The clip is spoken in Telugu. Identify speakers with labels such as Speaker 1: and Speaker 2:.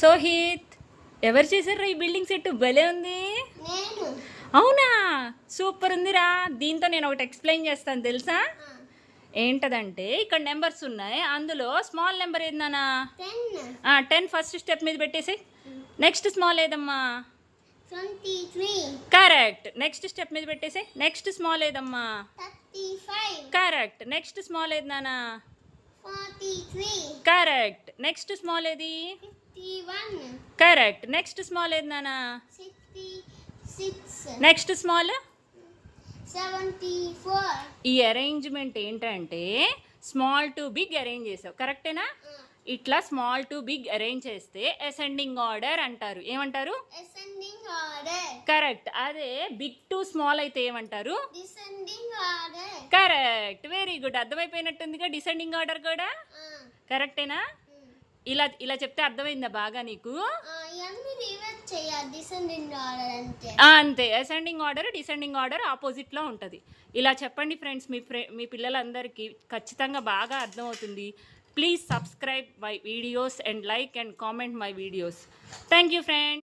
Speaker 1: సోహిత్, ఎవరు చేశారు ఈ బిల్డింగ్ సెట్? భలే ఉంది. అవునా, సూపర్ ఉందిరా. దీంతో నేను ఒకటి ఎక్స్ప్లెయిన్ చేస్తాను తెలుసా? ఏంటదంటే ఇక్కడ నెంబర్స్ ఉన్నాయి, అందులో స్మాల్ నెంబర్ ఏదన్నా 10 ఫస్ట్ స్టెప్ మీద పెట్టేసి. నెక్స్ట్ స్మాల్ ఏదమ్మా?
Speaker 2: 23.
Speaker 1: కరెక్ట్. నెక్స్ట్ స్టెప్ మీద పెట్టేసి. నెక్స్ట్ స్మాల్ ఏదమ్మా?
Speaker 2: 35.
Speaker 1: కరెక్ట్. నెక్స్ట్ స్మాల్ ఏది నానా?
Speaker 2: 43.
Speaker 1: కరెక్ట్. నెక్స్ట్ స్మాల్ ఏది?
Speaker 2: 51.
Speaker 1: కరెక్ట్. నెక్స్ట్ స్మాల్ ఏది నానా?
Speaker 2: 66.
Speaker 1: Next small
Speaker 2: 74.
Speaker 1: ఈ అరేంజ్మెంట్ ఏంటంటే స్మాల్ టు బిగ్ అరేంజ్ చేసావు, కరెక్టేనా? ఇట్లా స్మాల్ టు బిగ్ అరేంజ్ చేస్తే అసెండింగ్ ఆర్డర్ అంటారు. ఏమంటారు?
Speaker 2: Ascending order.
Speaker 1: కరెక్ట్. అదే బిగ్ టు స్మాల్ అయితే ఏమంటారు?
Speaker 2: Descending order.
Speaker 1: Correct. Very good. అర్థమైపోయినట్టుందిగా. డిసెండింగ్ ఆర్డర్ కూడా కరెక్టేనా? ఇలా ఇలా చెప్తే అర్థమైందా బాగా నీకు?
Speaker 2: ఇవన్నీ రివర్స్ చేయాలి. డిసెండింగ్ ఆర్డర్ అంటే
Speaker 1: అంతే. అసెండింగ్ ఆర్డర్ డిసెండింగ్ ఆర్డర్ ఆపోజిట్లో ఉంటుంది. ఇలా చెప్పండి ఫ్రెండ్స్, మీ పిల్లలందరికీ ఖచ్చితంగా బాగా అర్థమవుతుంది. Please subscribe my videos and like and comment my videos. Thank you friends.